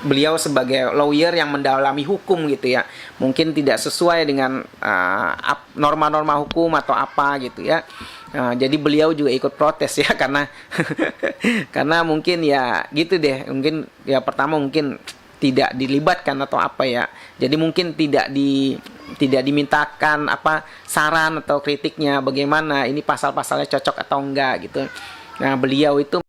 beliau sebagai lawyer yang mendalami hukum gitu ya, mungkin tidak sesuai dengan norma-norma hukum atau apa gitu ya. Jadi beliau juga ikut protes ya karena karena mungkin ya gitu deh, mungkin ya pertama mungkin tidak dilibatkan atau apa ya. Jadi mungkin tidak dimintakan apa saran atau kritiknya bagaimana ini pasal-pasalnya cocok atau enggak gitu. Nah, beliau itu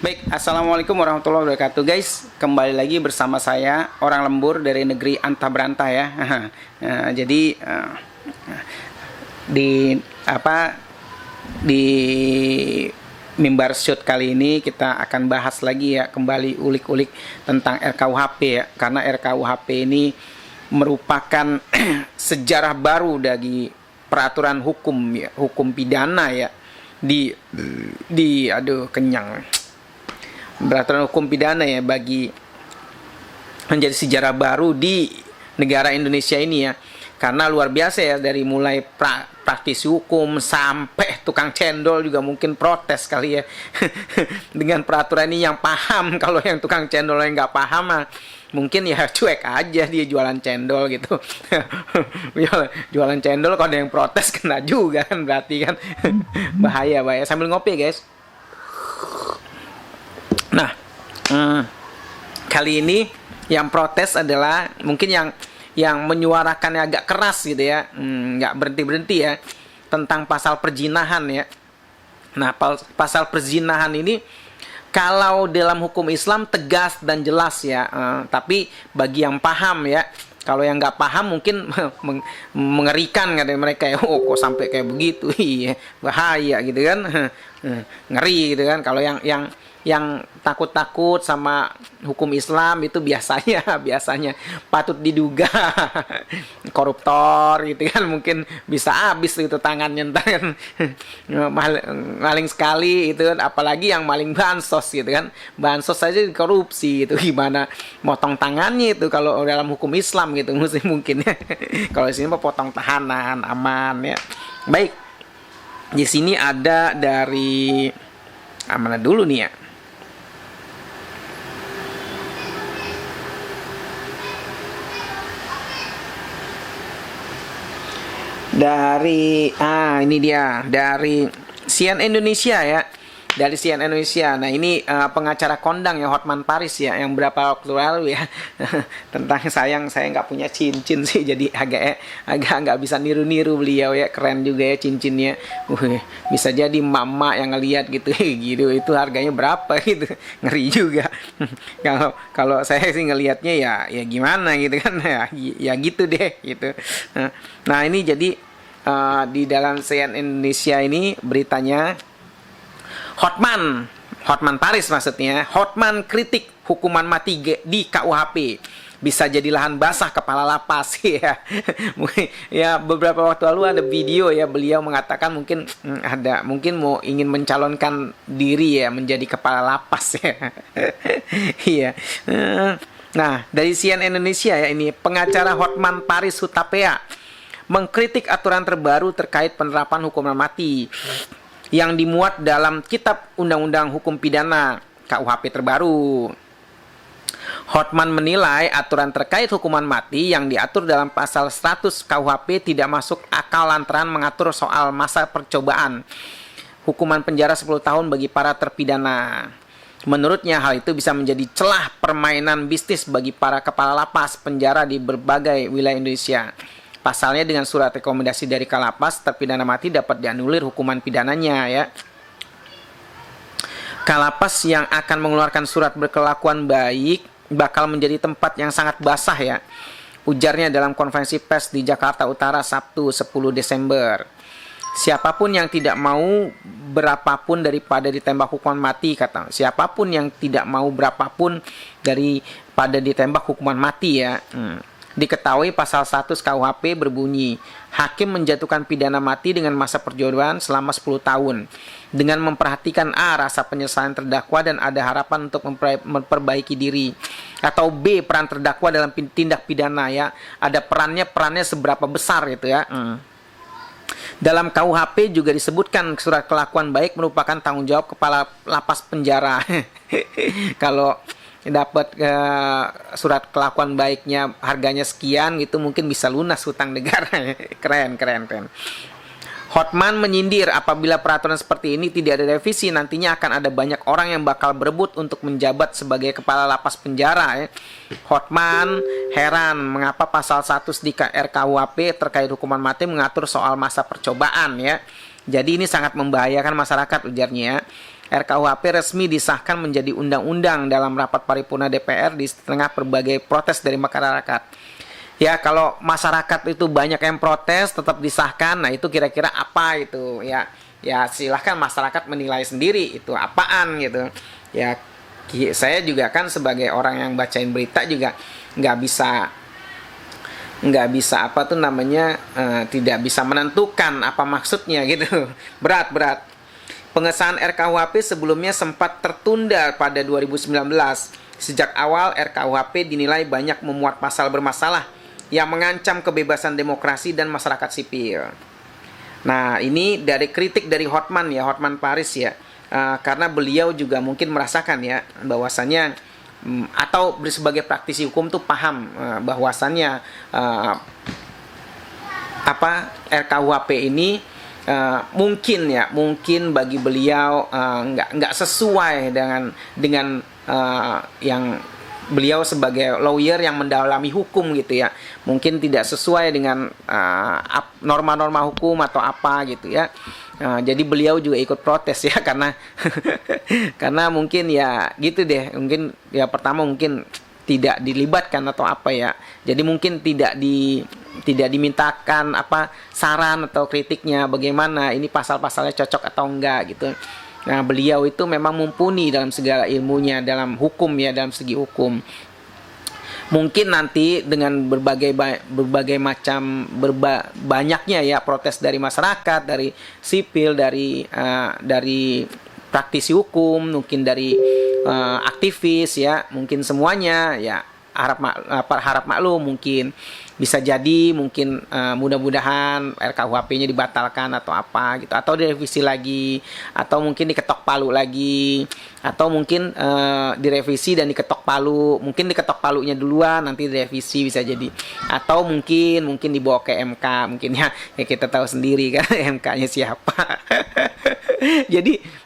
baik, assalamualaikum warahmatullahi wabarakatuh guys. Kembali lagi bersama saya, orang lembur dari negeri antah berantah ya. Jadi di mimbar shoot kali ini kita akan bahas lagi ya, kembali ulik-ulik tentang RKUHP ya. Karena RKUHP ini merupakan sejarah baru bagi peraturan hukum ya, hukum pidana ya. Peraturan hukum pidana ya, bagi menjadi sejarah baru di negara Indonesia ini ya, karena luar biasa ya, dari mulai praktisi hukum sampai tukang cendol juga mungkin protes kali ya dengan peraturan ini yang paham. Kalau yang tukang cendol yang nggak paham mungkin ya cuek aja, dia jualan cendol gitu. Jualan cendol kalau ada yang protes kena juga kan, berarti kan bahaya sambil ngopi guys. Nah, kali ini yang protes adalah mungkin yang menyuarakannya agak keras gitu ya, nggak berhenti ya, tentang pasal perzinahan ya. Nah, pasal perzinahan ini kalau dalam hukum Islam tegas dan jelas ya, tapi bagi yang paham ya, kalau yang nggak paham mungkin mengerikan kan mereka ya, oh kok sampai kayak begitu, iya bahaya gitu kan, ngeri gitu kan. Kalau yang takut-takut sama hukum Islam itu biasanya patut diduga koruptor gitu kan, mungkin bisa habis itu tangannya maling sekali itu kan, apalagi yang maling bansos gitu kan. Bansos saja korupsi itu gimana motong tangannya itu kalau dalam hukum Islam gitu mungkin ya. Kalau di sini mah potong tahanan aman ya. Baik, di sini ada dari mana dulu nih ya. Dari ini dia dari CNN Indonesia ya, dari CNN Indonesia. Nah ini pengacara kondang ya, Hotman Paris ya, yang berapa waktu lalu ya tentang saya nggak punya cincin sih, jadi agak nggak bisa niru beliau ya. Keren juga ya cincinnya, bisa jadi mama yang ngelihat gitu gitu, itu harganya berapa gitu, ngeri juga. Kalau saya sih ngelihatnya ya gimana gitu kan ya gitu deh gitu. Nah ini jadi di dalam CNN Indonesia ini beritanya, Hotman Paris maksudnya, Hotman kritik hukuman mati di KUHP bisa jadi lahan basah kepala lapas ya. Ya beberapa waktu lalu ada video ya, beliau mengatakan mungkin ingin mencalonkan diri ya menjadi kepala lapas ya. Iya. Nah dari CNN Indonesia ya, ini pengacara Hotman Paris Hutapea mengkritik aturan terbaru terkait penerapan hukuman mati yang dimuat dalam Kitab Undang-Undang Hukum Pidana KUHP terbaru. Hotman menilai aturan terkait hukuman mati yang diatur dalam pasal 100 KUHP tidak masuk akal lantaran mengatur soal masa percobaan hukuman penjara 10 tahun bagi para terpidana. Menurutnya hal itu bisa menjadi celah permainan bisnis bagi para kepala lapas penjara di berbagai wilayah Indonesia. Pasalnya dengan surat rekomendasi dari Kalapas, terpidana mati dapat dianulir hukuman pidananya ya. Kalapas yang akan mengeluarkan surat berkelakuan baik bakal menjadi tempat yang sangat basah ya, ujarnya dalam konferensi pers di Jakarta Utara Sabtu 10 Desember. Siapapun yang tidak mau berapapun daripada ditembak hukuman mati, kata. Siapapun yang tidak mau berapapun daripada ditembak hukuman mati ya. Diketahui pasal 100 KUHP berbunyi, hakim menjatuhkan pidana mati dengan masa percobaan selama 10 tahun. Dengan memperhatikan A, rasa penyelesaian terdakwa dan ada harapan untuk memperbaiki diri. Atau B, peran terdakwa dalam tindak pidana ya. Ada perannya seberapa besar gitu ya. Dalam KUHP juga disebutkan surat kelakuan baik merupakan tanggung jawab kepala lapas penjara. Kalau dapat surat kelakuan baiknya harganya sekian gitu, mungkin bisa lunas hutang negara. Keren. Hotman menyindir apabila peraturan seperti ini tidak ada revisi, nantinya akan ada banyak orang yang bakal berebut untuk menjabat sebagai kepala lapas penjara. Hotman heran mengapa pasal 100 di RKUHP terkait hukuman mati mengatur soal masa percobaan ya. Jadi ini sangat membahayakan masyarakat, ujarnya. RKUHP resmi disahkan menjadi undang-undang dalam rapat paripurna DPR di tengah berbagai protes dari masyarakat. Ya, kalau masyarakat itu banyak yang protes tetap disahkan, nah itu kira-kira apa itu ya? Ya silahkan masyarakat menilai sendiri itu apaan gitu. Ya saya juga kan sebagai orang yang bacain berita juga nggak bisa apa tuh namanya tidak bisa menentukan apa maksudnya gitu. Berat. Pengesahan RKUHP sebelumnya sempat tertunda pada 2019. Sejak awal RKUHP dinilai banyak memuat pasal bermasalah yang mengancam kebebasan demokrasi dan masyarakat sipil. Nah, ini dari kritik dari Hotman ya, Hotman Paris ya. Karena beliau juga mungkin merasakan ya bahwasannya atau sebagai praktisi hukum tuh paham bahwasannya RKUHP ini mungkin bagi beliau nggak sesuai dengan yang beliau sebagai lawyer yang mendalami hukum gitu ya, mungkin tidak sesuai dengan norma-norma hukum atau apa gitu ya. Jadi beliau juga ikut protes ya karena mungkin ya gitu deh, mungkin ya pertama mungkin tidak dilibatkan atau apa ya, jadi mungkin tidak dimintakan saran atau kritiknya bagaimana ini pasal-pasalnya cocok atau enggak gitu. Nah, beliau itu memang mumpuni dalam segala ilmunya dalam hukum ya, dalam segi hukum. Mungkin nanti dengan banyaknya ya protes dari masyarakat, dari sipil, dari praktisi hukum, mungkin dari aktivis ya, mungkin semuanya ya harap maklum, mungkin bisa jadi mungkin mudah-mudahan RKUHP-nya dibatalkan atau apa gitu, atau direvisi lagi, atau mungkin diketok palu lagi, atau mungkin direvisi dan diketok palu, mungkin diketok palunya duluan nanti direvisi bisa jadi, atau mungkin dibawa ke MK, mungkin ya kita tahu sendiri kan MK-nya siapa.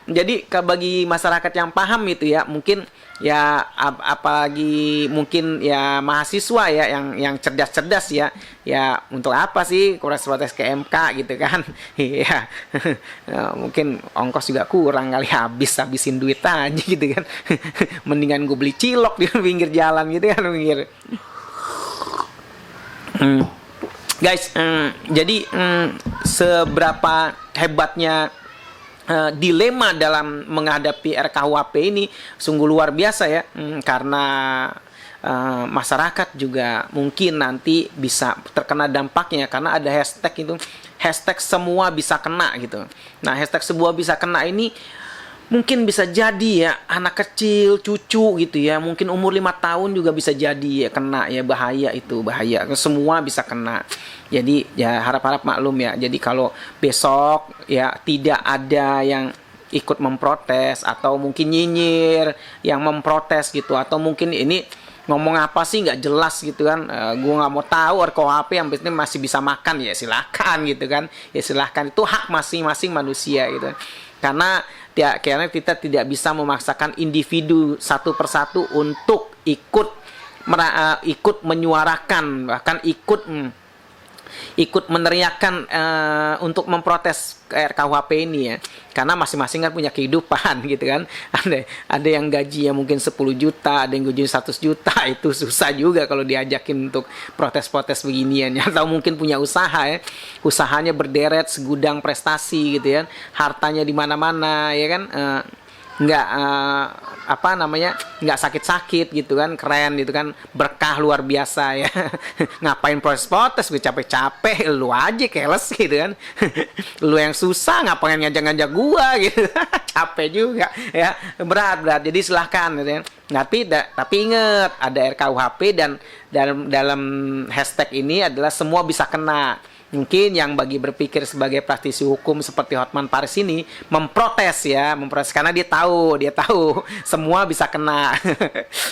jadi bagi masyarakat yang paham itu ya, mungkin ya apalagi mungkin ya mahasiswa ya yang cerdas-cerdas ya untuk apa sih protes ke MK gitu kan. Iya. Mungkin ongkos juga kurang kali, habisin duit aja gitu kan. Mendingan gue beli cilok di pinggir jalan gitu kan, pinggir. Guys, jadi seberapa hebatnya dilema dalam menghadapi RKUHP ini sungguh luar biasa ya, karena masyarakat juga mungkin nanti bisa terkena dampaknya karena ada hashtag semua bisa kena gitu. Nah, hashtag semua bisa kena ini mungkin bisa jadi ya anak kecil, cucu gitu ya, mungkin umur 5 tahun juga bisa jadi ya kena ya, bahaya, semua bisa kena. Jadi ya harap-harap maklum ya. Jadi kalau besok ya tidak ada yang ikut memprotes atau mungkin nyinyir yang memprotes gitu, atau mungkin ini ngomong apa sih nggak jelas gitu kan, gue nggak mau tahu RKUHP yang penting masih bisa makan, ya silahkan gitu kan, ya silahkan, itu hak masing-masing manusia gitu. Karena kita tidak bisa memaksakan individu satu persatu untuk ikut menyuarakan, bahkan ikut meneriakkan untuk memprotes RKUHP ini ya, karena masing-masing kan punya kehidupan gitu kan. Ada yang gajinya mungkin 10 juta, ada yang gajinya 100 juta, itu susah juga kalau diajakin untuk protes-protes beginian ya. Atau mungkin punya usaha ya, usahanya berderet segudang prestasi gitu ya, hartanya di mana-mana ya kan. nggak nggak sakit-sakit gitu kan, keren gitu kan, berkah luar biasa ya. Ngapain proses protes, gue capek-capek, lu aja keles gitu kan. Lu yang susah ngapain ngajak-ngajak gua gitu. Capek juga ya, berat. Jadi silahkan gitu ya. Tapi inget, ada RKUHP dan dalam hashtag ini adalah semua bisa kena. Mungkin yang bagi berpikir sebagai praktisi hukum seperti Hotman Paris ini memprotes karena dia tahu semua bisa kena.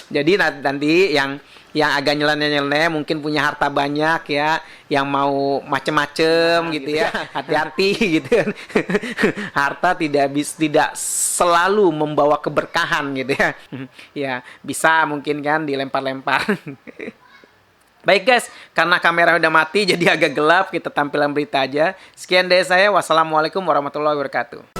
Jadi nanti yang agak nyeleneh mungkin punya harta banyak ya, yang mau macem-macem gitu ya, hati-hati gitu kan. Harta tidak selalu membawa keberkahan gitu ya. Ya bisa mungkin kan dilempar-lempar. Baik guys, karena kamera udah mati jadi agak gelap, kita tampilan berita aja. Sekian dari saya, wassalamualaikum warahmatullahi wabarakatuh.